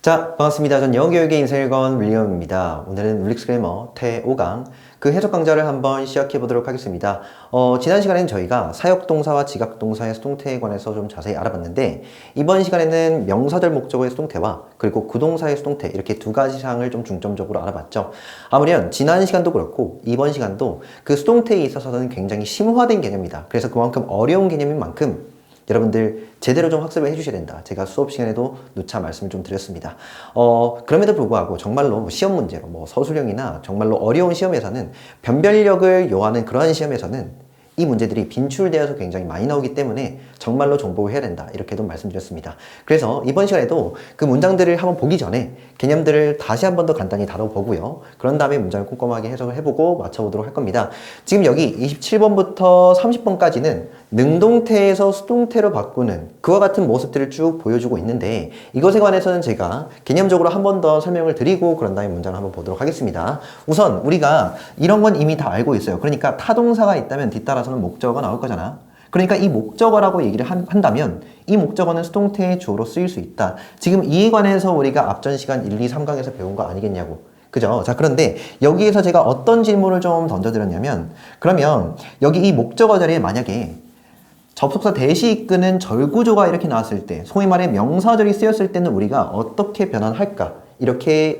자, 반갑습니다. 전 영어교육의 인생일권 윌리엄입니다. 오늘은 룰릭스 그래머 태5강 그 해석 강좌를 한번 시작해 보도록 하겠습니다. 지난 시간에는 저희가 사역동사와 지각동사의 수동태에 관해서 좀 자세히 알아봤는데 이번 시간에는 명사절 목적어의 수동태와 그리고 구동사의 수동태 이렇게 두 가지 사항을 좀 중점적으로 알아봤죠. 아무렴 지난 시간도 그렇고 이번 시간도 그 수동태에 있어서는 굉장히 심화된 개념이다. 그래서 그만큼 어려운 개념인 만큼 여러분들 제대로 좀 학습을 해주셔야 된다. 제가 수업 시간에도 누차 말씀을 좀 드렸습니다. 그럼에도 불구하고 정말로 뭐 시험 문제로 뭐 서술형이나 정말로 어려운 시험에서는 변별력을 요하는 그러한 시험에서는 이 문제들이 빈출되어서 굉장히 많이 나오기 때문에 정말로 정복을 해야 된다. 이렇게도 말씀드렸습니다. 그래서 이번 시간에도 그 문장들을 한번 보기 전에 개념들을 다시 한 번 더 간단히 다뤄보고요. 그런 다음에 문장을 꼼꼼하게 해석을 해보고 맞춰보도록 할 겁니다. 지금 여기 27번부터 30번까지는 능동태에서 수동태로 바꾸는 그와 같은 모습들을 쭉 보여주고 있는데 이것에 관해서는 제가 개념적으로 한 번 더 설명을 드리고 그런 다음에 문장을 한번 보도록 하겠습니다. 우선 우리가 이런 건 이미 다 알고 있어요. 그러니까 타동사가 있다면 뒤따라서는 목적어가 나올 거잖아. 그러니까 이 목적어라고 얘기를 한다면 이 목적어는 수동태의 주어로 쓰일 수 있다. 지금 이에 관해서 우리가 앞전 시간 1, 2, 3강에서 배운 거 아니겠냐고. 그죠? 자, 그런데 여기에서 제가 어떤 질문을 좀 던져드렸냐면 그러면 여기 이 목적어 자리에 만약에 접속사 대시 이끄는 절구조가 이렇게 나왔을 때 소위 말해 명사절이 쓰였을 때는 우리가 어떻게 변환할까? 이렇게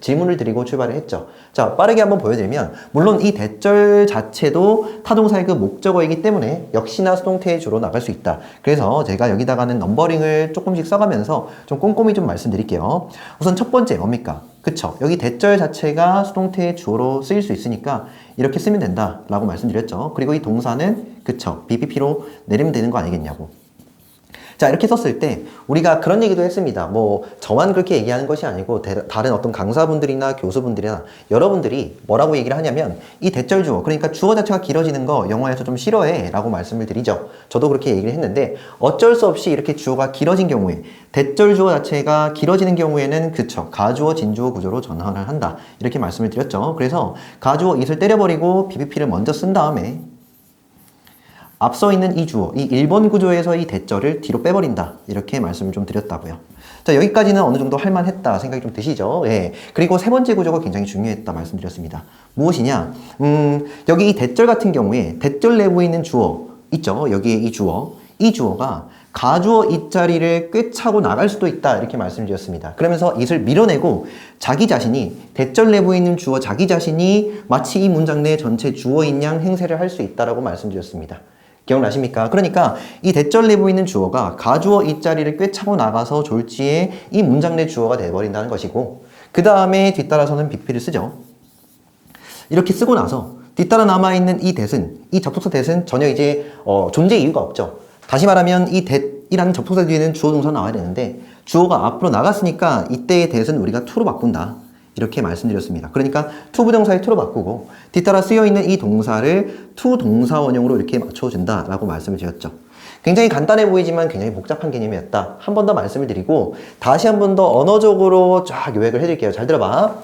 질문을 드리고 출발을 했죠. 자, 빠르게 한번 보여드리면 물론 이 대절 자체도 타동사의 그 목적어이기 때문에 역시나 수동태의 주로 나갈 수 있다. 그래서 제가 여기다가는 넘버링을 조금씩 써가면서 좀 꼼꼼히 좀 말씀드릴게요. 우선 첫 번째 뭡니까? 그쵸? 여기 대절 자체가 수동태의 주어로 쓰일 수 있으니까 이렇게 쓰면 된다라고 말씀드렸죠. 그리고 이 동사는 그쵸? BPP로 내리면 되는 거 아니겠냐고. 자, 이렇게 썼을 때 우리가 그런 얘기도 했습니다. 뭐 저만 그렇게 얘기하는 것이 아니고 다른 어떤 강사분들이나 교수분들이나 여러분들이 뭐라고 얘기를 하냐면 이 대절 주어, 그러니까 주어 자체가 길어지는 거 영어에서 좀 싫어해 라고 말씀을 드리죠. 저도 그렇게 얘기를 했는데 어쩔 수 없이 이렇게 주어가 길어진 경우에 대절 주어 자체가 길어지는 경우에는 그쵸, 가주어 진주어 구조로 전환을 한다 이렇게 말씀을 드렸죠. 그래서 가주어 it을 때려버리고 BPP를 먼저 쓴 다음에 앞서 있는 이 주어, 이 1번 구조에서 이 대절을 뒤로 빼버린다. 이렇게 말씀을 좀 드렸다고요. 자, 여기까지는 어느 정도 할만했다 생각이 좀 드시죠? 예. 그리고 세 번째 구조가 굉장히 중요했다 말씀드렸습니다. 무엇이냐? 여기 이 대절 같은 경우에 대절 내부에 있는 주어 있죠? 여기에 이 주어가 가주어 이 자리를 꿰차고 나갈 수도 있다 이렇게 말씀드렸습니다. 그러면서 it을 밀어내고 자기 자신이 대절 내부에 있는 주어 자기 자신이 마치 이 문장 내 전체 주어인 양 행세를 할 수 있다라고 말씀드렸습니다. 기억나십니까? 그러니까 이 대절 내부에 있는 주어가 가주어 이 자리를 꿰차고 나가서 졸지에 이 문장 내 주어가 돼버린다는 것이고 그 다음에 뒤따라서는 BP를 쓰죠. 이렇게 쓰고 나서 뒤따라 남아있는 이 that은, 이 접속사 that은 전혀 이제 존재 이유가 없죠. 다시 말하면 이 that이라는 접속사 뒤에는 주어 동사 나와야 되는데 주어가 앞으로 나갔으니까 이때의 that은 우리가 to로 바꾼다. 이렇게 말씀드렸습니다. 그러니까 to 부정사의 to로 바꾸고 뒤따라 쓰여있는 이 동사를 to 동사 원형으로 이렇게 맞춰준다 라고 말씀을 드렸죠. 굉장히 간단해 보이지만 굉장히 복잡한 개념이었다. 한 번 더 말씀을 드리고 다시 한 번 더 언어적으로 쫙 요약을 해드릴게요. 잘 들어봐.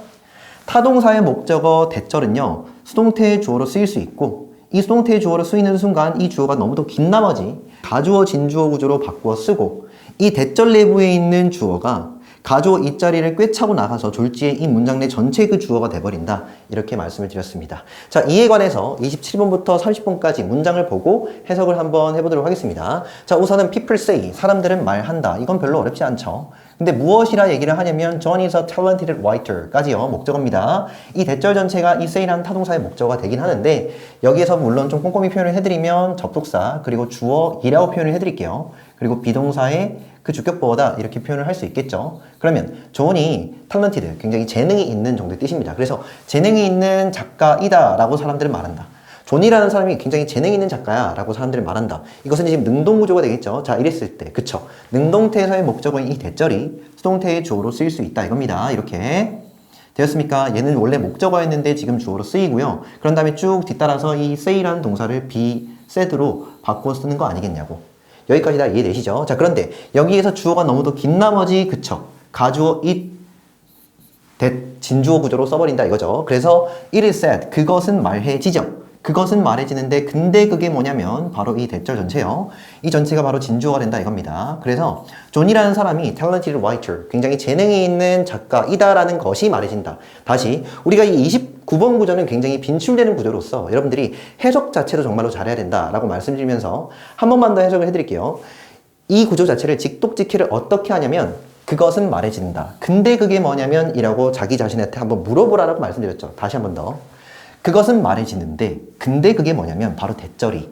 타동사의 목적어 대절은요 수동태의 주어로 쓰일 수 있고 이 수동태의 주어로 쓰이는 순간 이 주어가 너무도 긴 나머지 가주어 진주어 구조로 바꾸어 쓰고 이 대절 내부에 있는 주어가 가주어 이 자리를 꿰차고 나가서 졸지에 이 문장 내 전체 그 주어가 돼버린다. 이렇게 말씀을 드렸습니다. 자, 이에 관해서 27번부터 30번까지 문장을 보고 해석을 한번 해보도록 하겠습니다. 자, 우선은 people say, 사람들은 말한다. 이건 별로 어렵지 않죠. 근데 무엇이라 얘기를 하냐면 John is a talented writer까지요. 목적어입니다. 이 대절 전체가 이 say라는 타동사의 목적어가 되긴 하는데 여기에서 물론 좀 꼼꼼히 표현을 해드리면 접속사 그리고 주어이라고 표현을 해드릴게요. 그리고 비동사의 그 주격보다 이렇게 표현을 할 수 있겠죠. 그러면 존이 talented, 굉장히 재능이 있는 정도의 뜻입니다. 그래서 재능이 있는 작가이다 라고 사람들은 말한다. 존이라는 사람이 굉장히 재능 있는 작가야 라고 사람들은 말한다. 이것은 지금 능동구조가 되겠죠. 자, 이랬을 때 그쵸? 능동태에서의 목적어인 이 대절이 수동태의 주어로 쓰일 수 있다 이겁니다. 이렇게 되었습니까? 얘는 원래 목적어였는데 지금 주어로 쓰이고요. 그런 다음에 쭉 뒤따라서 이 say라는 동사를 be said로 바꾸어 쓰는 거 아니겠냐고. 여기까지 다 이해되시죠? 자, 그런데 여기에서 주어가 너무도 긴 나머지 그쵸? 가주어 it, that, 진주어 구조로 써버린다 이거죠. 그래서 it is said, 그것은 말해지죠. 그것은 말해지는데 근데 그게 뭐냐면 바로 이 대절 전체요. 이 전체가 바로 진주어가 된다 이겁니다. 그래서 존이라는 사람이 talented writer, 굉장히 재능이 있는 작가이다라는 것이 말해진다. 다시 우리가 이 29번 구조는 굉장히 빈출되는 구조로서 여러분들이 해석 자체도 정말로 잘해야 된다라고 말씀드리면서 한 번만 더 해석을 해드릴게요. 이 구조 자체를 직독직해를 어떻게 하냐면 그것은 말해진다. 근데 그게 뭐냐면 이라고 자기 자신한테 한번 물어보라고 말씀드렸죠. 다시 한 번 더. 그것은 말해지는데 근데 그게 뭐냐면 바로 대절이.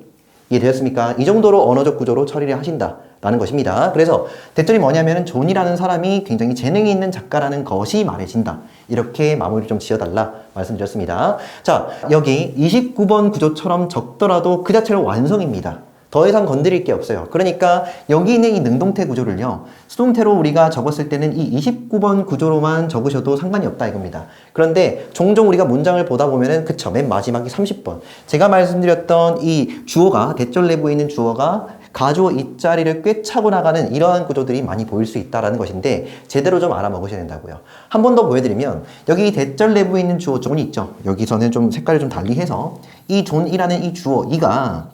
이해되었습니까? 이 정도로 언어적 구조로 처리를 하신다라는 것입니다. 그래서 대절이 뭐냐면 존이라는 사람이 굉장히 재능이 있는 작가라는 것이 말해진다. 이렇게 마무리 좀 지어달라 말씀드렸습니다. 자, 여기 29번 구조처럼 적더라도 그 자체로 완성입니다. 더 이상 건드릴 게 없어요. 그러니까 여기 있는 이 능동태 구조를요, 수동태로 우리가 적었을 때는 이 29번 구조로만 적으셔도 상관이 없다 이겁니다. 그런데 종종 우리가 문장을 보다 보면은 그쵸, 맨 마지막이 30번. 제가 말씀드렸던 이 주어가, 대절 내부에 있는 주어가 가주어 이자리를 꿰차고 나가는 이러한 구조들이 많이 보일 수 있다는 것인데 제대로 좀 알아먹으셔야 된다고요. 한 번 더 보여드리면 여기 대절 내부에 있는 주어 존이 있죠. 여기서는 좀 색깔을 좀 달리 해서 이 존이라는 이 주어, 이가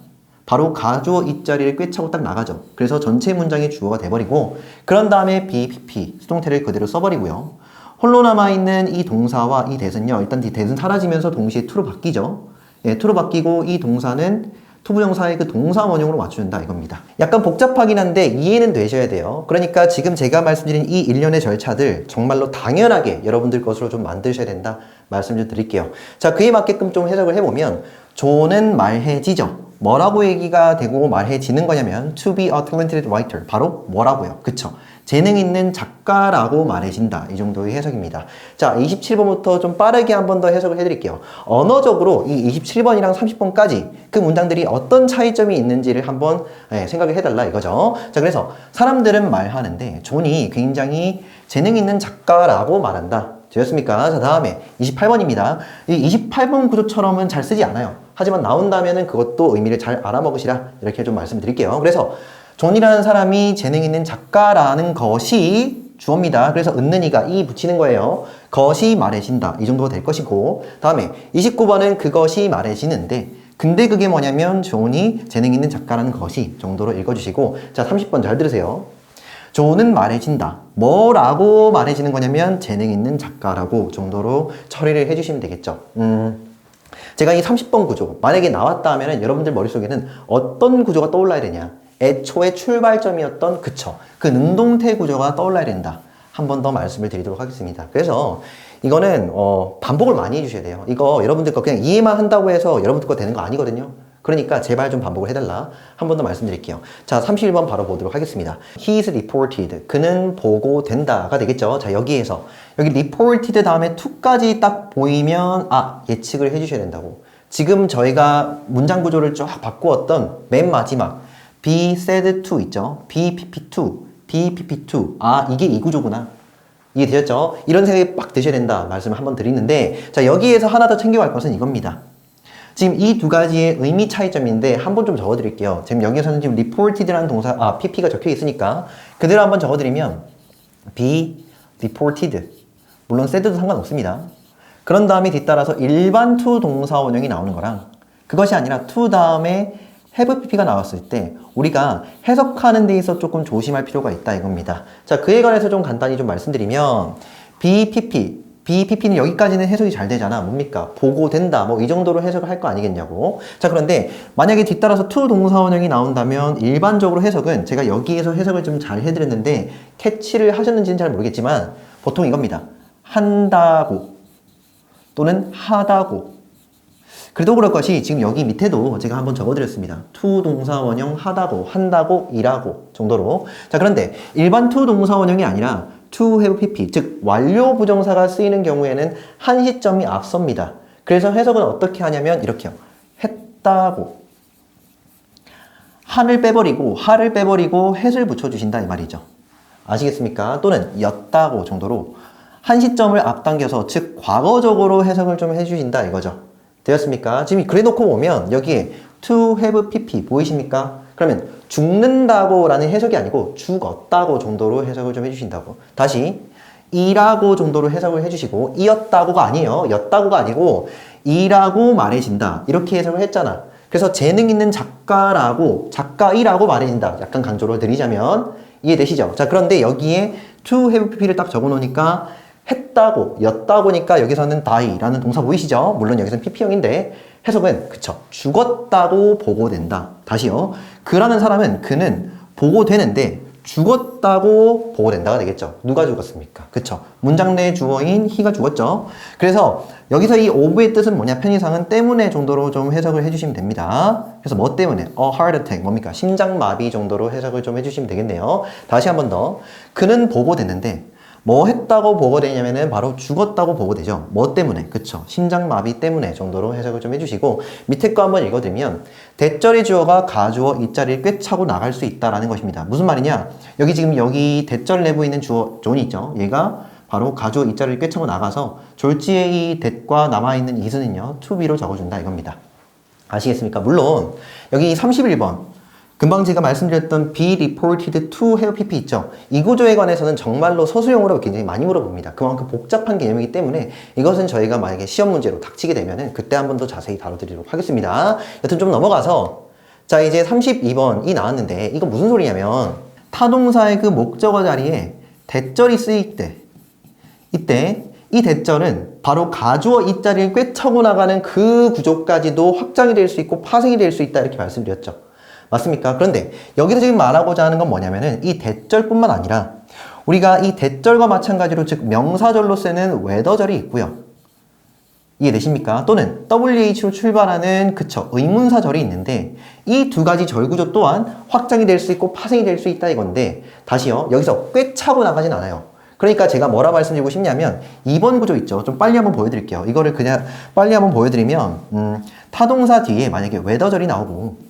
바로 가주어 이자리를 꿰차고 딱 나가죠. 그래서 전체 문장의 주어가 돼버리고 그런 다음에 BPP 수동태를 그대로 써버리고요. 홀로 남아있는 이 동사와 이 대는요. 일단 이 대는 사라지면서 동시에 to로 바뀌죠. 예, to로 바뀌고 이 동사는 투부정사의 그 동사 원형으로 맞추는다 이겁니다. 약간 복잡하긴 한데 이해는 되셔야 돼요. 그러니까 지금 제가 말씀드린 이 일련의 절차들 정말로 당연하게 여러분들 것으로 좀 만드셔야 된다 말씀 좀 드릴게요. 자, 그에 맞게끔 좀 해석을 해보면 존은 말해지죠. 뭐라고 얘기가 되고 말해지는 거냐면 to be a talented writer, 바로 뭐라고요? 그쵸? 재능 있는 작가라고 말해진다. 이 정도의 해석입니다. 자, 27번부터 좀 빠르게 한 번 더 해석을 해드릴게요. 언어적으로 이 27번이랑 30번까지 그 문장들이 어떤 차이점이 있는지를 한번 생각을 해달라 이거죠. 자, 그래서 사람들은 말하는데 존이 굉장히 재능 있는 작가라고 말한다. 되었습니까? 자, 다음에 28번입니다. 이 28번 구조처럼은 잘 쓰지 않아요. 하지만 나온다면은 그것도 의미를 잘 알아먹으시라. 이렇게 좀 말씀드릴게요. 그래서 존이라는 사람이 재능 있는 작가라는 것이 주어입니다. 그래서 은는이가 이 붙이는 거예요. 것이 말해진다. 이 정도가 될 것이고 다음에 29번은 그것이 말해지는데 근데 그게 뭐냐면 존이 재능 있는 작가라는 것이 정도로 읽어주시고 자, 30번 잘 들으세요. 존은 말해진다. 뭐라고 말해지는 거냐면 재능 있는 작가라고 정도로 처리를 해주시면 되겠죠. 제가 이 30번 구조 만약에 나왔다 하면 여러분들 머릿속에는 어떤 구조가 떠올라야 되냐, 애초에 출발점이었던 그쵸, 그 능동태 구조가 떠올라야 된다. 한 번 더 말씀을 드리도록 하겠습니다. 그래서 이거는 반복을 많이 해주셔야 돼요. 이거 여러분들 거 그냥 이해만 한다고 해서 여러분들 거 되는 거 아니거든요. 그러니까 제발 좀 반복을 해달라. 한 번 더 말씀드릴게요. 자, 31번 바로 보도록 하겠습니다. He is reported. 그는 보고된다가 되겠죠. 자, 여기에서 여기 reported 다음에 to까지 딱 보이면 예측을 해주셔야 된다고. 지금 저희가 문장 구조를 쫙 바꾸었던 맨 마지막 be said to 있죠. BPP2, BPP2. 이게 이 구조구나. 이해되셨죠? 이런 생각이 빡 드셔야 된다 말씀을 한번 드리는데 자, 여기에서 하나 더 챙겨갈 것은 이겁니다. 지금 이 두 가지의 의미 차이점인데 한번 좀 적어드릴게요. 지금 여기에서는 지금 reported라는 동사, pp가 적혀 있으니까 그대로 한번 적어드리면 be reported. 물론 said도 상관없습니다. 그런 다음에 뒤따라서 일반 to 동사 원형이 나오는 거랑 그것이 아니라 to 다음에 have pp가 나왔을 때 우리가 해석하는 데 있어 조금 조심할 필요가 있다 이겁니다. 자, 그에 관해서 좀 간단히 좀 말씀드리면 BPP는 여기까지는 해석이 잘 되잖아. 뭡니까? 보고된다. 뭐 이 정도로 해석을 할 거 아니겠냐고. 자, 그런데 만약에 뒤따라서 to 동사 원형이 나온다면 일반적으로 해석은 제가 여기에서 해석을 좀 잘 해드렸는데 캐치를 하셨는지는 잘 모르겠지만 보통 이겁니다. 한다고 또는 하다고. 그래도 그럴 것이 지금 여기 밑에도 제가 한번 적어드렸습니다. to 동사 원형 하다고, 한다고, 일하고 정도로. 자, 그런데 일반 to 동사 원형이 아니라 to have pp, 즉 완료 부정사가 쓰이는 경우에는 한 시점이 앞섭니다. 그래서 해석은 어떻게 하냐면 이렇게요. 했다고 한을 빼버리고 하를 빼버리고 햇을 붙여주신다 이 말이죠. 아시겠습니까? 또는 였다고 정도로 한 시점을 앞당겨서 즉 과거적으로 해석을 좀 해주신다 이거죠. 되었습니까? 지금 그래 놓고 보면 여기에 to have pp 보이십니까? 그러면 죽는다고 라는 해석이 아니고 죽었다고 정도로 해석을 좀 해주신다고. 다시 이라고 정도로 해석을 해주시고 이었다고가 아니에요. 였다고가 아니고 이라고 말해진다. 이렇게 해석을 했잖아. 그래서 재능 있는 작가이라고 말해진다. 약간 강조를 드리자면 이해되시죠? 자, 그런데 여기에 to have pp를 딱 적어 놓으니까 했다고, 였다고니까 여기서는 die라는 동사 보이시죠? 물론 여기서는 pp형인데 해석은 그쵸. 죽었다고 보고된다. 다시요. 그라는 사람은 그는 보고되는데 죽었다고 보고된다가 되겠죠. 누가 죽었습니까? 그쵸. 문장 내 주어인 he가 죽었죠. 그래서 여기서 이 of의 뜻은 뭐냐? 편의상은 때문에 정도로 좀 해석을 해주시면 됩니다. 그래서 뭐 때문에? a heart attack 뭡니까? 심장마비 정도로 해석을 좀 해주시면 되겠네요. 다시 한 번 더. 그는 보고됐는데 뭐 했다고 보고되냐면은 바로 죽었다고 보고되죠. 뭐 때문에? 그쵸. 심장마비 때문에 정도로 해석을 좀 해주시고 밑에 거 한번 읽어드리면 대절의 주어가 가주어 이자리를 꿰차고 나갈 수 있다라는 것입니다. 무슨 말이냐? 여기 지금 여기 대절 내부에 있는 주어 존이 있죠. 얘가 바로 가주어 이자리를 꿰차고 나가서 졸지의 이 that과 남아있는 is는요. to be로 적어준다 이겁니다. 아시겠습니까? 물론 여기 31번 금방 제가 말씀드렸던 be reported to have pp 있죠. 이 구조에 관해서는 정말로 서술형으로 굉장히 많이 물어봅니다. 그만큼 복잡한 개념이기 때문에 이것은 저희가 만약에 시험 문제로 닥치게 되면은 그때 한 번 더 자세히 다뤄드리도록 하겠습니다. 여튼 좀 넘어가서 자 이제 32번이 나왔는데 이거 무슨 소리냐면 타동사의 그 목적어 자리에 대절이 쓰일 때 이때 이 대절은 바로 가주어 이 자리를 꿰차고 나가는 그 구조까지도 확장이 될 수 있고 파생이 될 수 있다 이렇게 말씀드렸죠. 맞습니까? 그런데 여기서 지금 말하고자 하는 건 뭐냐면은 이 대절뿐만 아니라 우리가 이 대절과 마찬가지로 즉 명사절로 쓰는 whether절이 있고요. 이해되십니까? 또는 WH로 출발하는 그쵸 의문사절이 있는데 이 두 가지 절구조 또한 확장이 될 수 있고 파생이 될 수 있다 이건데 다시요. 여기서 꿰차고 나가진 않아요. 그러니까 제가 뭐라 말씀드리고 싶냐면 2번 구조 있죠. 좀 빨리 한번 보여드릴게요. 이거를 그냥 빨리 한번 보여드리면 타동사 뒤에 만약에 whether절이 나오고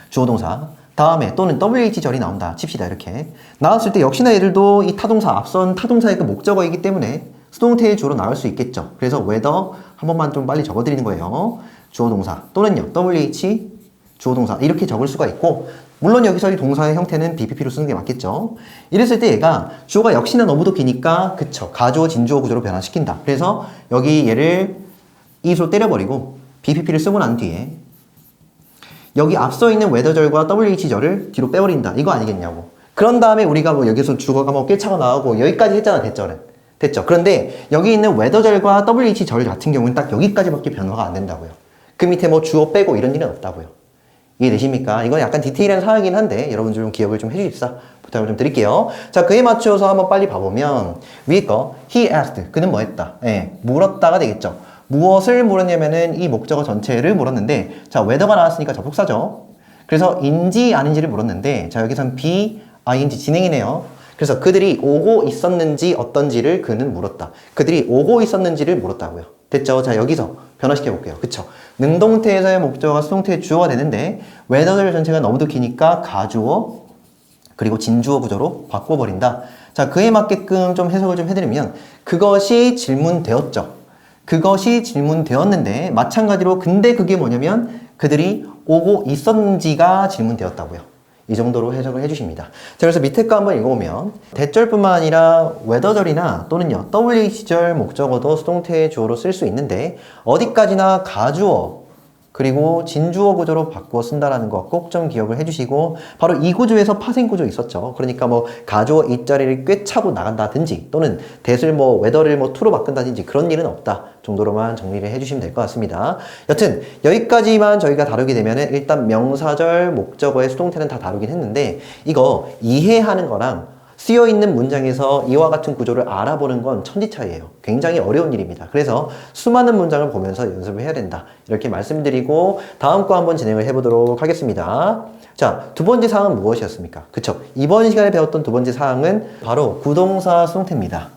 주어동사 다음에 또는 WH절이 나온다 칩시다. 이렇게 나왔을 때 역시나 얘들도 이 타동사 앞선 타동사의 그 목적어이기 때문에 수동태의 주어로 나올 수 있겠죠. 그래서 whether 한 번만 좀 빨리 적어드리는 거예요. 주어동사 또는요 WH 주어동사 이렇게 적을 수가 있고 물론 여기서 이 동사의 형태는 BPP로 쓰는 게 맞겠죠. 이랬을 때 얘가 주어가 역시나 너무도 기니까 그쵸 가주어 진주어 구조로 변화시킨다. 그래서 여기 얘를 이로 때려버리고 BPP를 쓰고 난 뒤에 여기 앞서 있는 whether절과 WH절을 뒤로 빼버린다. 이거 아니겠냐고. 그런 다음에 우리가 뭐 여기서 주어가 뭐 꿰차고 나오고 여기까지 했잖아, 대절은. 됐죠? 그런데 여기 있는 whether절과 WH절 같은 경우는 딱 여기까지밖에 변화가 안 된다고요. 그 밑에 뭐 주어 빼고 이런 일은 없다고요. 이해되십니까? 이건 약간 디테일한 사항이긴 한데 여러분들 좀 기억을 좀 해주십사. 부탁을 좀 드릴게요. 자, 그에 맞춰서 한번 빨리 봐보면 위에 거 he asked. 그는 뭐 했다? 예, 물었다가 되겠죠. 무엇을 물었냐면은 이 목적어 전체를 물었는데 자 whether가 나왔으니까 접속사죠. 그래서 인지 아닌지를 물었는데 자 여기선 be, ing 진행이네요. 그래서 그들이 오고 있었는지 어떤지를 그는 물었다. 그들이 오고 있었는지를 물었다고요. 됐죠? 자 여기서 변화시켜 볼게요. 그쵸? 능동태에서의 목적어가 수동태의 주어가 되는데 whether 전체가 너무도 기니까 가주어 그리고 진주어 구조로 바꿔버린다. 자 그에 맞게끔 좀 해석을 좀 해드리면 그것이 질문되었죠. 그것이 질문되었는데 마찬가지로 근데 그게 뭐냐면 그들이 오고 있었는지가 질문되었다고요. 이 정도로 해석을 해주십니다. 자, 그래서 밑에 거 한번 읽어보면 대절뿐만 아니라 whether절이나 또는요 WH절 목적어도 수동태의 주어로 쓸 수 있는데 어디까지나 가주어 그리고 진주어 구조로 바꾸어 쓴다라는 거 꼭 좀 기억을 해주시고 바로 이 구조에서 파생 구조 있었죠. 그러니까 뭐 가주어 이 자리를 꿰차고 나간다든지 또는 that을 뭐 whether를 뭐 to로 바꾼다든지 그런 일은 없다 정도로만 정리를 해주시면 될 것 같습니다. 여튼 여기까지만 저희가 다루게 되면은 일단 명사절 목적어의 수동태는 다 다루긴 했는데 이거 이해하는 거랑 쓰여있는 문장에서 이와 같은 구조를 알아보는 건 천지차이예요. 굉장히 어려운 일입니다. 그래서 수많은 문장을 보면서 연습을 해야 된다. 이렇게 말씀드리고 다음 거 한번 진행을 해보도록 하겠습니다. 자, 두 번째 사항은 무엇이었습니까? 그쵸? 이번 시간에 배웠던 두 번째 사항은 바로 구동사 수동태입니다.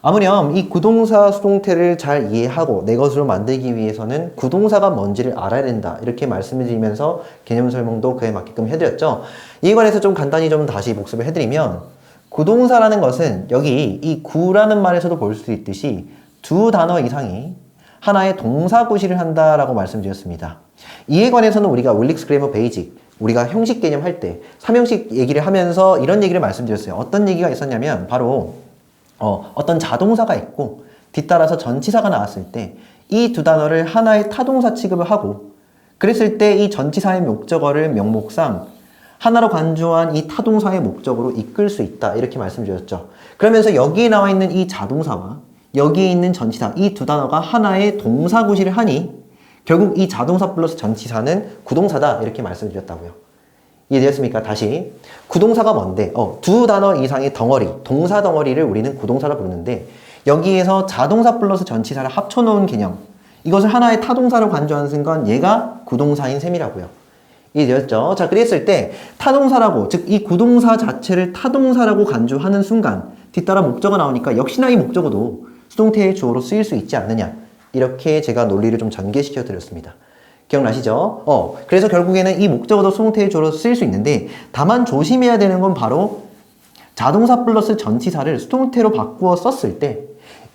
아무렴 이 구동사 수동태를 잘 이해하고 내 것으로 만들기 위해서는 구동사가 뭔지를 알아야 된다. 이렇게 말씀을 드리면서 개념 설명도 그에 맞게끔 해드렸죠. 이에 관해서 좀 간단히 좀 다시 복습을 해드리면 구동사라는 것은 여기 이 구라는 말에서도 볼 수 있듯이 두 단어 이상이 하나의 동사 구실을 한다라고 말씀드렸습니다. 이에 관해서는 우리가 울릭스 그래머 베이직 우리가 형식 개념 할 때 3형식 얘기를 하면서 이런 얘기를 말씀드렸어요. 어떤 얘기가 있었냐면 바로 어떤 자동사가 있고 뒤따라서 전치사가 나왔을 때 이 두 단어를 하나의 타동사 취급을 하고 그랬을 때 이 전치사의 목적어를 명목상 하나로 간주한 이 타동사의 목적으로 이끌 수 있다. 이렇게 말씀드렸죠. 그러면서 여기에 나와 있는 이 자동사와 여기에 있는 전치사 이 두 단어가 하나의 동사구실을 하니 결국 이 자동사 플러스 전치사는 구동사다. 이렇게 말씀드렸다고요. 이해되셨습니까? 다시 구동사가 뭔데? 두 단어 이상의 덩어리, 동사 덩어리를 우리는 구동사라 부르는데 여기에서 자동사 플러스 전치사를 합쳐놓은 개념 이것을 하나의 타동사로 간주하는 순간 얘가 구동사인 셈이라고요. 이해되었죠? 자, 그랬을 때 타동사라고 즉 이 구동사 자체를 타동사라고 간주하는 순간 뒤따라 목적어가 나오니까 역시나 이 목적어도 수동태의 주어로 쓰일 수 있지 않느냐 이렇게 제가 논리를 좀 전개시켜 드렸습니다. 기억나시죠? 그래서 결국에는 이 목적어도 수동태의 주어로 쓰일 수 있는데 다만 조심해야 되는 건 바로 자동사 플러스 전치사를 수동태로 바꾸어 썼을 때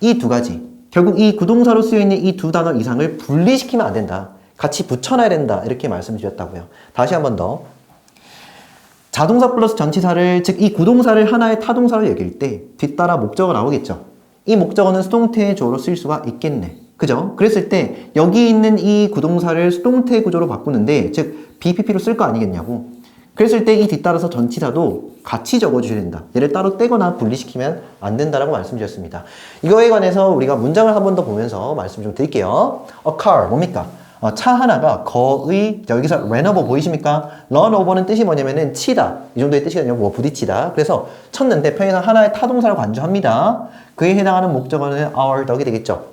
이 두 가지 결국 이 구동사로 쓰여있는 이 두 단어 이상을 분리시키면 안 된다. 같이 붙여놔야 된다. 이렇게 말씀드렸다고요. 다시 한 번 더. 자동사 플러스 전치사를 즉 이 구동사를 하나의 타동사로 여길 때 뒤따라 목적어가 나오겠죠. 이 목적어는 수동태의 주어로 쓸 수가 있겠네. 그죠? 그랬을 때 여기 있는 이 구동사를 수동태 구조로 바꾸는데 즉 BPP로 쓸 거 아니겠냐고. 그랬을 때 이 뒤따라서 전치사도 같이 적어주셔야 된다. 얘를 따로 떼거나 분리시키면 안 된다라고 말씀드렸습니다. 이거에 관해서 우리가 문장을 한 번 더 보면서 말씀 좀 드릴게요. A car 뭡니까? 차 하나가 거의 여기서 run over 보이십니까? run over는 뜻이 뭐냐면은 치다 이 정도의 뜻이거든요. 뭐 부딪히다. 그래서 쳤는데 편의상 하나의 타동사를 간주합니다. 그에 해당하는 목적어는 our dog이 되겠죠.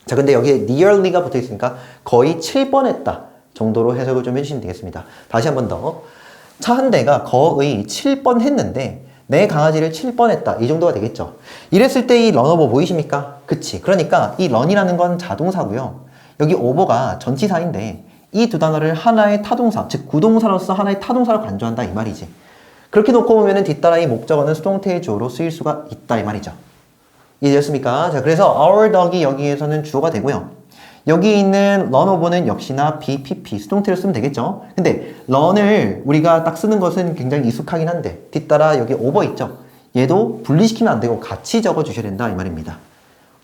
자, 근데 여기에 nearly가 붙어 있으니까 거의 칠 뻔했다 정도로 해석을 좀 해주시면 되겠습니다. 다시 한 번 더. 차 한 대가 거의 칠 뻔했는데 내 강아지를 칠 뻔했다 이 정도가 되겠죠. 이랬을 때 이 run over 보이십니까? 그치. 그러니까 이 run이라는 건 자동사고요. 여기 over가 전치사인데 이 두 단어를 하나의 타동사, 즉 구동사로서 하나의 타동사로 간주한다 이 말이지. 그렇게 놓고 보면은 뒤따라 이 목적어는 수동태의 주어로 쓰일 수가 있다 이 말이죠. 이해되셨습니까? 자, 그래서 our dog이 여기에서는 주어가 되고요. 여기 있는 run over는 역시나 BPP, 수동태를 쓰면 되겠죠. 근데 run을 우리가 딱 쓰는 것은 굉장히 익숙하긴 한데 뒤따라 여기 over 있죠. 얘도 분리시키면 안 되고 같이 적어 주셔야 된다 이 말입니다.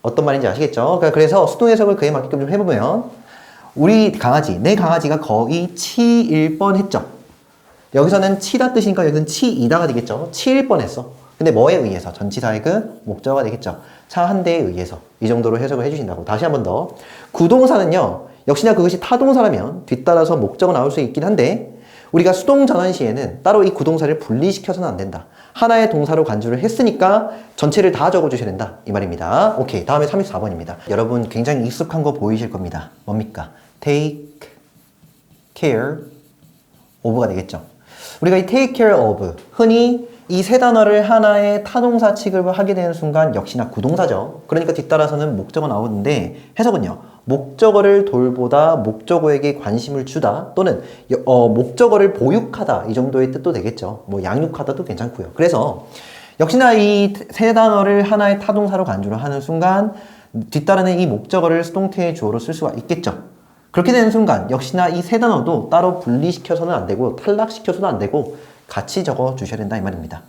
어떤 말인지 아시겠죠? 그래서 수동 해석을 그에 맞게끔 좀 해보면 우리 강아지, 내 강아지가 거의 치일 뻔했죠. 여기서는 치다 뜻이니까 여기는 치이다가 되겠죠. 치일 뻔했어. 근데 뭐에 의해서? 전치사의 그 목적어가 되겠죠. 차 한 대에 의해서. 이 정도로 해석을 해주신다고. 다시 한 번 더. 구동사는요. 역시나 그것이 타동사라면 뒤따라서 목적어 나올 수 있긴 한데 우리가 수동 전환 시에는 따로 이 구동사를 분리시켜서는 안 된다. 하나의 동사로 간주를 했으니까 전체를 다 적어주셔야 된다. 이 말입니다. 오케이. 다음에 34번입니다. 여러분 굉장히 익숙한 거 보이실 겁니다. 뭡니까? take care of가 되겠죠. 우리가 이 take care of 흔히 이 세 단어를 하나의 타동사 취급을 하게 되는 순간 역시나 구동사죠. 그러니까 뒤따라서는 목적어 나오는데 해석은요. 목적어를 돌보다 목적어에게 관심을 주다 또는 목적어를 보육하다 이 정도의 뜻도 되겠죠. 뭐 양육하다도 괜찮고요. 그래서 역시나 이 세 단어를 하나의 타동사로 간주를 하는 순간 뒤따르는 이 목적어를 수동태의 주어로 쓸 수가 있겠죠. 그렇게 되는 순간 역시나 이 세 단어도 따로 분리시켜서는 안 되고 탈락시켜서는 안 되고 같이 적어 주셔야 된다 이 말입니다.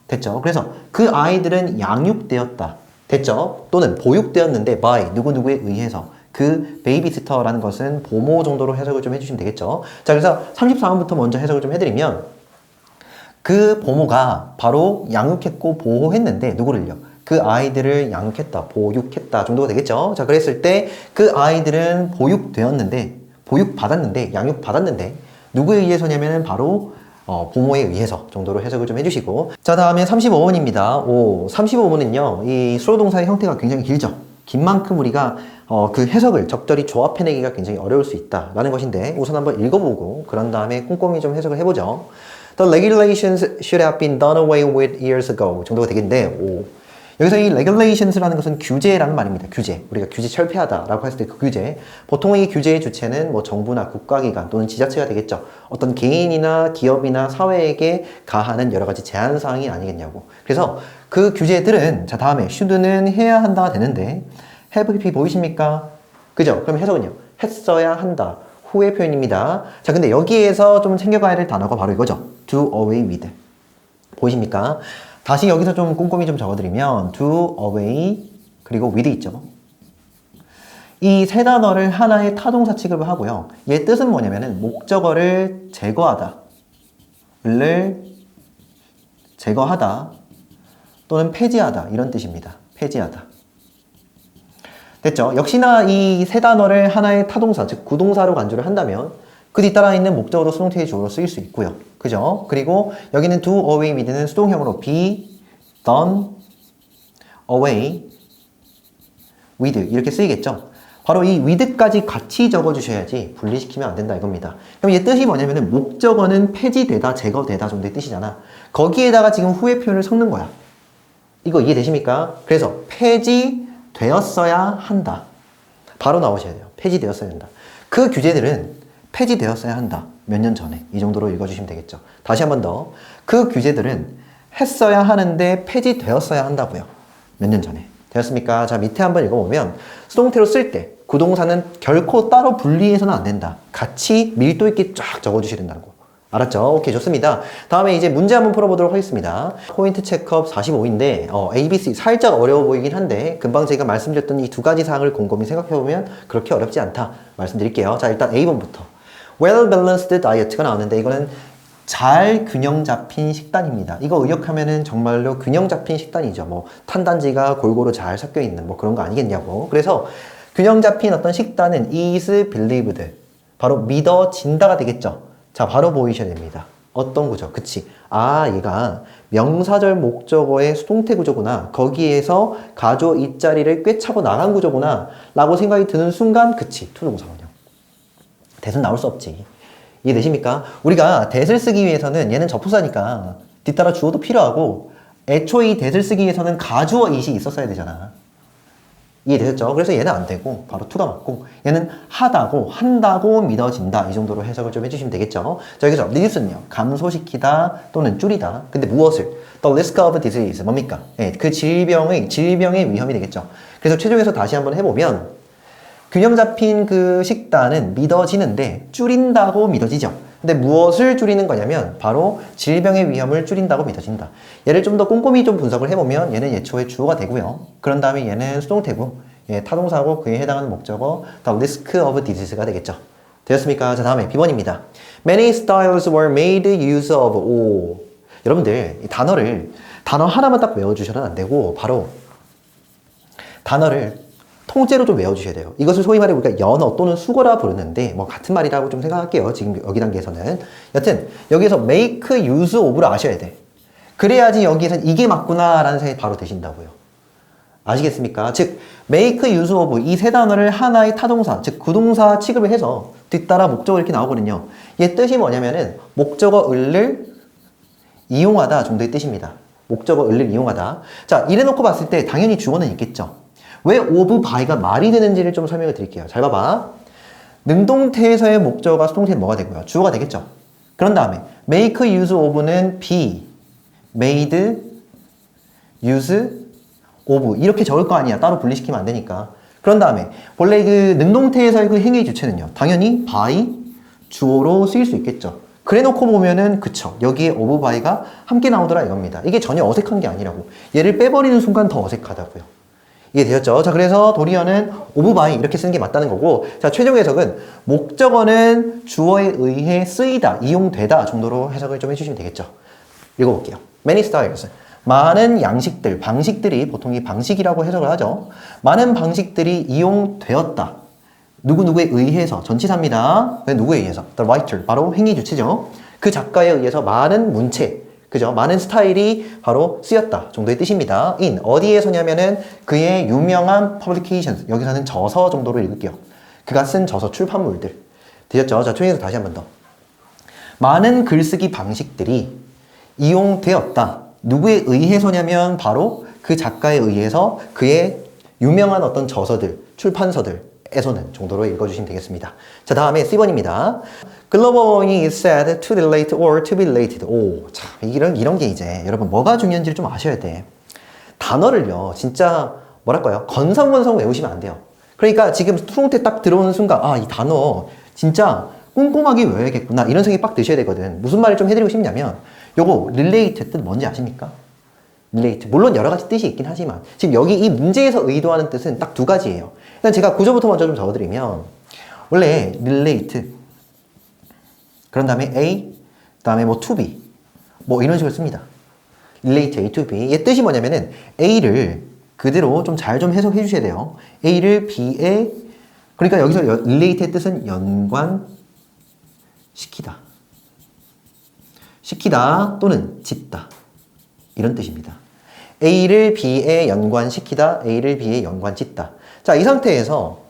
됐죠? 그래서 그 아이들은 양육되었다. 됐죠? 또는 보육되었는데 by 누구누구에 의해서 그 베이비시터라는 것은 보모 정도로 해석을 좀 해주시면 되겠죠. 자, 그래서 34번부터 먼저 해석을 좀 해드리면 그 보모가 바로 양육했고 보호했는데 누구를요? 그 아이들을 양육했다, 보육했다 정도가 되겠죠. 자, 그랬을 때 그 아이들은 보육되었는데 보육받았는데 양육받았는데 누구에 의해서냐면은 바로 부모에 의해서 정도로 해석을 좀 해주시고 자 다음에 35번입니다. 35번은요 이 수로 동사의 형태가 굉장히 길죠. 긴 만큼 우리가 그 해석을 적절히 조합해내기가 굉장히 어려울 수 있다라는 것인데 우선 한번 읽어보고 그런 다음에 꼼꼼히 좀 해석을 해보죠. The regulations should have been done away with years ago 정도가 되겠는데 여기서 이 regulations라는 것은 규제라는 말입니다. 규제. 우리가 규제 철폐하다라고 했을 때 그 규제. 보통 이 규제의 주체는 뭐 정부나 국가기관 또는 지자체가 되겠죠. 어떤 개인이나 기업이나 사회에게 가하는 여러 가지 제한 사항이 아니겠냐고. 그래서 그 규제들은 자 다음에 should는 해야 한다가 되는데 have 보이십니까? 그죠? 그럼 해석은요. 했어야 한다. 후의 표현입니다. 자 근데 여기에서 좀 챙겨가야 될 단어가 바로 이거죠. do away with. 보이십니까? 다시 여기서 좀 꼼꼼히 좀 적어드리면 do away 그리고 with 있죠. 이 세 단어를 하나의 타동사 취급을 하고요. 얘 뜻은 뭐냐면은 목적어를 제거하다, 를 제거하다 또는 폐지하다 이런 뜻입니다. 폐지하다. 됐죠? 역시나 이 세 단어를 하나의 타동사, 즉 구동사로 간주를 한다면 그 뒤따라 있는 목적어도 수동태의 주어로 쓰일 수 있고요. 그죠? 그리고 여기는 do away with는 수동형으로 be done away with 이렇게 쓰이겠죠? 바로 이 with까지 같이 적어주셔야지 분리시키면 안 된다 이겁니다. 그럼 얘 뜻이 뭐냐면은 목적어는 폐지되다, 제거되다 정도의 뜻이잖아. 거기에다가 지금 후에 표현을 섞는 거야. 이거 이해되십니까? 그래서 폐지되었어야 한다. 바로 나오셔야 돼요. 폐지되었어야 한다. 그 규제들은 폐지되었어야 한다. 몇 년 전에. 이 정도로 읽어주시면 되겠죠. 다시 한 번 더. 그 규제들은 했어야 하는데 폐지되었어야 한다고요. 몇 년 전에. 되었습니까? 자, 밑에 한번 읽어보면 수동태로 쓸 때 구동사는 결코 따로 분리해서는 안 된다. 같이 밀도 있게 쫙 적어주셔야 된다는 거. 알았죠? 오케이, 좋습니다. 다음에 이제 문제 한번 풀어보도록 하겠습니다. 포인트 체크업 45인데 ABC 살짝 어려워 보이긴 한데 금방 제가 말씀드렸던 이 두 가지 사항을 곰곰이 생각해보면 그렇게 어렵지 않다 말씀드릴게요. 자, 일단 A번부터 well balanced diet가 나오는데 이거는 잘 균형 잡힌 식단입니다. 이거 의역하면은 정말로 균형 잡힌 식단이죠. 뭐 탄단지가 골고루 잘 섞여 있는 뭐 그런 거 아니겠냐고. 그래서 균형 잡힌 어떤 식단은 is believed, 바로 믿어진다가 되겠죠. 자, 바로 보이셔야 됩니다. 어떤 구조? 그치. 아, 얘가 명사절 목적어의 수동태 구조구나. 거기에서 가조 이자리를 꿰차고 나간 구조구나. 라고 생각이 드는 순간, 그치. 투동사원형. 대은 나올 수 없지. 이해되십니까? 우리가 that을 쓰기 위해서는 얘는 접속사니까 뒤따라 주어도 필요하고 애초에 이 that을 쓰기 위해서는 가주어 it이 있었어야 되잖아. 이해되셨죠? 그래서 얘는 안 되고 바로 to가 맞고 얘는 하다고 한다고 믿어진다 이 정도로 해석을 좀 해주시면 되겠죠. 자, 여기서 reduce는요 감소시키다 또는 줄이다. 근데 무엇을? The risk of disease 뭡니까? 예, 그 질병의 위험이 되겠죠. 그래서 최종에서 다시 한번 해보면 균형 잡힌 그 식단은 믿어지는데 줄인다고 믿어지죠. 근데 무엇을 줄이는 거냐면 바로 질병의 위험을 줄인다고 믿어진다. 얘를 좀 더 꼼꼼히 좀 분석을 해보면 얘는 예초의 주어가 되고요. 그런 다음에 얘는 수동태고 얘 타동사고 그에 해당하는 목적어 the risk of disease가 되겠죠. 되었습니까? 자, 다음에 B번입니다. Many styles were made use of all. 여러분들 이 단어 하나만 딱 외워주셔는 안 되고 바로 단어를 통째로 좀 외워주셔야 돼요. 이것을 소위 말해 우리가 연어 또는 수거라 부르는데 뭐 같은 말이라고 좀 생각할게요. 지금 여기 단계에서는. 여튼 여기에서 make use of를 아셔야 돼. 그래야지 여기에서는 이게 맞구나 라는 생각이 바로 드신다고요. 아시겠습니까? 즉 make use of 이 세 단어를 하나의 타동사 즉 구동사 취급을 해서 뒤따라 목적어 이렇게 나오거든요. 얘 뜻이 뭐냐면은 목적어 을을 이용하다 정도의 뜻입니다. 목적어 을을 이용하다. 자, 이래놓고 봤을 때 당연히 주어는 있겠죠. 왜 of by가 말이 되는지를 좀 설명을 드릴게요. 잘 봐봐. 능동태에서의 목적어가 수동태는 뭐가 되고요? 주어가 되겠죠. 그런 다음에 make use of는 be, made, use, of 이렇게 적을 거 아니야. 따로 분리시키면 안 되니까. 그런 다음에 본래 그 능동태에서의 그 행위 주체는요. 당연히 by, 주어로 쓰일 수 있겠죠. 그래 놓고 보면은 그쵸. 여기에 of by가 함께 나오더라 이겁니다. 이게 전혀 어색한 게 아니라고. 얘를 빼버리는 순간 더 어색하다고요. 이해되셨죠? 자, 그래서 도리어는 of by 이렇게 쓰는 게 맞다는 거고, 자, 최종 해석은 목적어는 주어에 의해 쓰이다, 이용되다 정도로 해석을 좀 해주시면 되겠죠. 읽어볼게요. Many styles. 많은 양식들, 방식들이 보통 이 방식이라고 해석을 하죠. 많은 방식들이 이용되었다. 누구누구에 의해서, 전치사입니다. 누구에 의해서? The writer, 바로 행위 주체죠. 그 작가에 의해서 많은 문체, 그죠? 많은 스타일이 바로 쓰였다 정도의 뜻입니다. in 어디에서냐면은 그의 유명한 publications 여기서는 저서 정도로 읽을게요. 그가 쓴 저서 출판물들 되셨죠? 자, 초행해서 다시 한 번 더. 많은 글쓰기 방식들이 이용되었다. 누구에 의해서냐면 바로 그 작가에 의해서 그의 유명한 어떤 저서들, 출판서들에서는 정도로 읽어주시면 되겠습니다. 자, 다음에 C번입니다. Global warming is said to relate or to be related. 오, 참, 이런 게 이제 여러분 뭐가 중요한지를 좀 아셔야 돼. 단어를요, 진짜 뭐랄까요? 건성건성 외우시면 안 돼요. 그러니까 지금 수동태 딱 들어오는 순간, 아, 이 단어 진짜 꼼꼼하게 외워야겠구나. 이런 생각이 빡 드셔야 되거든. 무슨 말을 좀 해드리고 싶냐면, 요거 relate 뜻 뭔지 아십니까? relate. 물론 여러 가지 뜻이 있긴 하지만 지금 여기 이 문제에서 의도하는 뜻은 딱 두 가지예요. 일단 제가 구조부터 먼저 좀 적어드리면 원래 relate 그런 다음에 A 그다음에 뭐 to B 뭐 이런 식으로 씁니다. relate A to B. 얘 뜻이 뭐냐면은 A를 그대로 좀 잘 좀 해석해 주셔야 돼요. A를 B에 그러니까 여기서 relate의 뜻은 연관시키다. 시키다 또는 짓다. 이런 뜻입니다. A를 B에 연관시키다, A를 B에 연관짓다. 자, 이 상태에서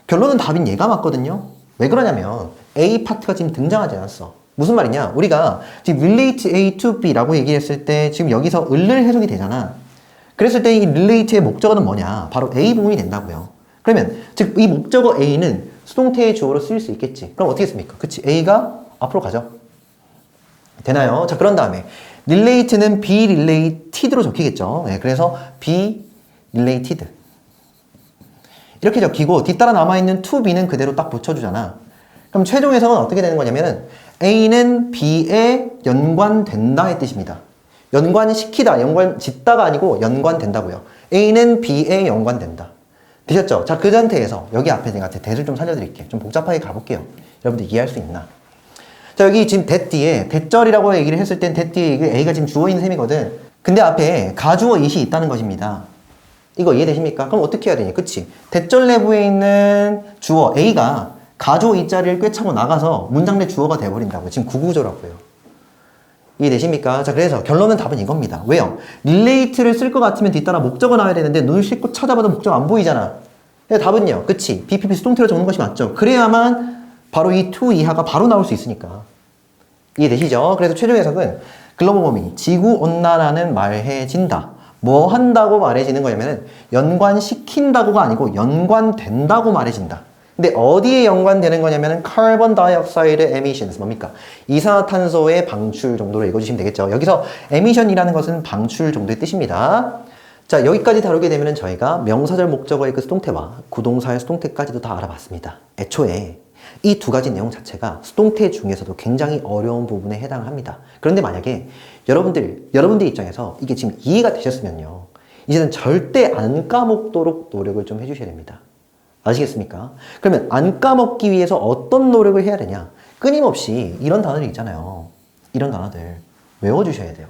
결론은 답인 얘가 맞거든요. 왜 그러냐면 A 파트가 지금 등장하지 않았어. 무슨 말이냐? 우리가 지금 relate A to B라고 얘기했을 때 지금 여기서 을을 해석이 되잖아. 그랬을 때 이 relate의 목적어는 뭐냐? 바로 A 부분이 된다고요. 그러면 즉 이 목적어 A는 수동태의 주어로 쓰일 수 있겠지. 그럼 어떻게 씁니까? 그치? A가 앞으로 가죠. 되나요? 자, 그런 다음에 relate는 be related로 적히겠죠. 네, 그래서 be related 이렇게 적히고 뒤따라 남아있는 to be는 그대로 딱 붙여주잖아. 그럼 최종 해석은 어떻게 되는 거냐면은 A는 B에 연관된다의 뜻입니다. 연관시키다, 연관짓다가 아니고 연관된다고요. A는 B에 연관된다. 되셨죠? 자, 그 상태에서 여기 앞에 제가 대를 좀 살려드릴게요. 좀 복잡하게 가볼게요. 여러분들 이해할 수 있나? 자, 여기 지금 that 뒤에 대절이라고 얘기를 했을 땐 that 뒤에 A가 지금 주어인 셈이거든. 근데 앞에 가주어 it이 있다는 것입니다. 이거 이해되십니까? 그럼 어떻게 해야 되니? 그치? 대절 내부에 있는 주어 A가 가주어 이 자리를 꿰차고 나가서 문장 내 주어가 돼버린다고. 지금 구구조라고요. 이해되십니까? 자, 그래서 결론은 답은 이겁니다. 왜요? relate를 쓸 것 같으면 뒤따라 목적어 나와야 되는데 눈을 씻고 찾아봐도 목적 안 보이잖아. 답은요. 그치? BPP 수동태로 적는 것이 맞죠. 그래야만 바로 이 to 이하가 바로 나올 수 있으니까. 이해되시죠? 그래서 최종 해석은 글로벌 워밍이 지구온난화는 말해진다. 뭐 한다고 말해지는 거냐면은 연관시킨다고가 아니고 연관된다고 말해진다. 근데 어디에 연관되는 거냐면은 카본 다이옥사이드 에미션스 뭡니까? 이산화탄소의 방출 정도로 읽어주시면 되겠죠. 여기서 에미션이라는 것은 방출 정도의 뜻입니다. 자, 여기까지 다루게 되면은 저희가 명사절 목적어의 그 수동태와 구동사의 수동태까지도 다 알아봤습니다. 애초에 이 두 가지 내용 자체가 수동태 중에서도 굉장히 어려운 부분에 해당합니다. 그런데 만약에 여러분들 입장에서 이게 지금 이해가 되셨으면요. 이제는 절대 안 까먹도록 노력을 좀 해주셔야 됩니다. 아시겠습니까? 그러면 안 까먹기 위해서 어떤 노력을 해야 되냐? 끊임없이 이런 단어들 있잖아요. 이런 단어들 외워주셔야 돼요.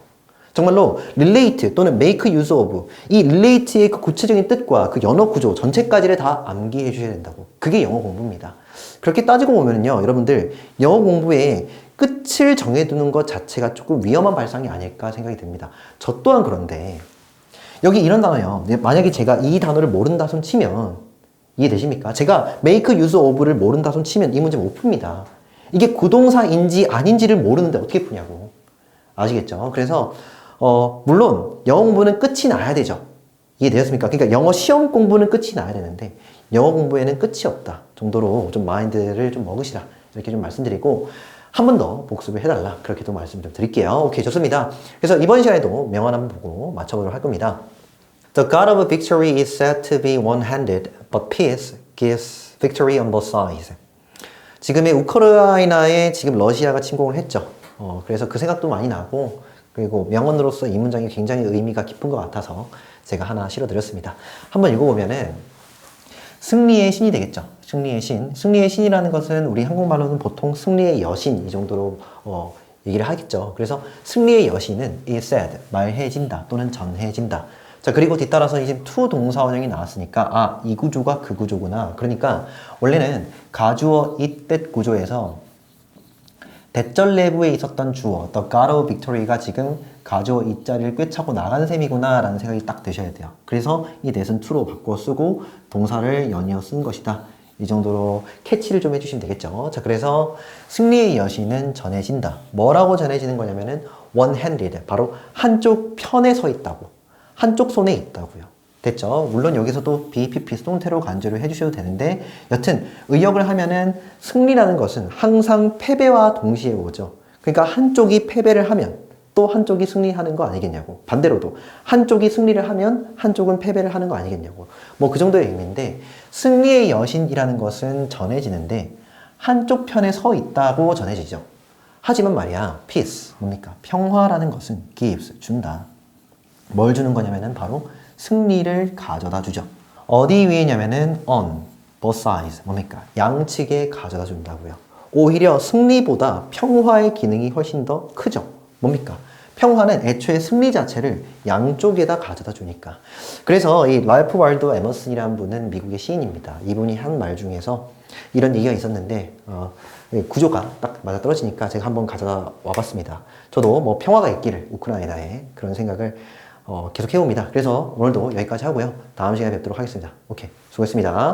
정말로 relate 또는 make use of 이 relate의 그 구체적인 뜻과 그 연어 구조 전체까지를 다 암기해 주셔야 된다고. 그게 영어 공부입니다. 그렇게 따지고 보면요, 여러분들 영어 공부의 끝을 정해두는 것 자체가 조금 위험한 발상이 아닐까 생각이 듭니다. 저 또한 그런데 여기 이런 단어요. 만약에 제가 이 단어를 모른다 손 치면 이해되십니까? 제가 make use of를 모른다 손 치면 이 문제 못 풉니다. 이게 구동사인지 아닌지를 모르는데 어떻게 푸냐고. 아시겠죠? 그래서 물론 영어 공부는 끝이 나야 되죠. 이해되셨습니까? 그러니까 영어 시험 공부는 끝이 나야 되는데 영어 공부에는 끝이 없다 정도로 좀 마인드를 좀 먹으시라 이렇게 좀 말씀드리고 한 번 더 복습을 해달라 그렇게도 말씀 좀 드릴게요. 오케이, 좋습니다. 그래서 이번 시간에도 명언 한번 보고 맞춰보도록 할 겁니다. The God of victory is said to be one-handed, but peace gives victory on both sides. 지금의 우크라이나에 지금 러시아가 침공을 했죠. 그래서 그 생각도 많이 나고 그리고 명언으로서 이 문장이 굉장히 의미가 깊은 것 같아서 제가 하나 실어드렸습니다. 한번 읽어보면은 승리의 신이 되겠죠. 승리의 신. 승리의 신이라는 것은 우리 한국말로는 보통 승리의 여신 이 정도로 얘기를 하겠죠. 그래서 승리의 여신은 is said, 말해진다 또는 전해진다. 자, 그리고 뒤따라서 이제 to 동사원형이 나왔으니까 이 구조가 그 구조구나. 그러니까 원래는 가주어 it that 구조에서 대절 내부에 있었던 주어 the God of victory가 지금 가주어 이 자리를 꿰차고 나간 셈이구나 라는 생각이 딱 드셔야 돼요. 그래서 이 that은 to로 바꿔 쓰고 동사를 연이어 쓴 것이다. 이 정도로 캐치를 좀 해주시면 되겠죠. 자, 그래서 승리의 여신은 전해진다. 뭐라고 전해지는 거냐면은 one-handed, 바로 한쪽 편에 서 있다고. 한쪽 손에 있다고요. 됐죠? 물론 여기서도 BPP 수동태로 간주를 해주셔도 되는데 여튼 의역을 하면은 승리라는 것은 항상 패배와 동시에 오죠. 그러니까 한쪽이 패배를 하면 또 한쪽이 승리하는 거 아니겠냐고. 반대로도 한쪽이 승리를 하면 한쪽은 패배를 하는 거 아니겠냐고. 뭐 그 정도의 의미인데 승리의 여신이라는 것은 전해지는데 한쪽 편에 서 있다고 전해지죠. 하지만 말이야 peace 뭡니까? 평화라는 것은 gives 준다. 뭘 주는 거냐면은 바로 승리를 가져다 주죠. 어디 위에냐면은 on, both sides. 뭡니까? 양측에 가져다 준다고요. 오히려 승리보다 평화의 기능이 훨씬 더 크죠. 뭡니까? 평화는 애초에 승리 자체를 양쪽에다 가져다 주니까. 그래서 이 랄프 월도 에머슨이라는 분은 미국의 시인입니다. 이분이 한 말 중에서 이런 얘기가 있었는데 구조가 딱 맞아떨어지니까 제가 한번 가져다 와봤습니다. 저도 뭐 평화가 있기를 우크라이나에 그런 생각을 계속 해봅니다. 그래서 오늘도 여기까지 하고요. 다음 시간에 뵙도록 하겠습니다. 오케이, 수고했습니다.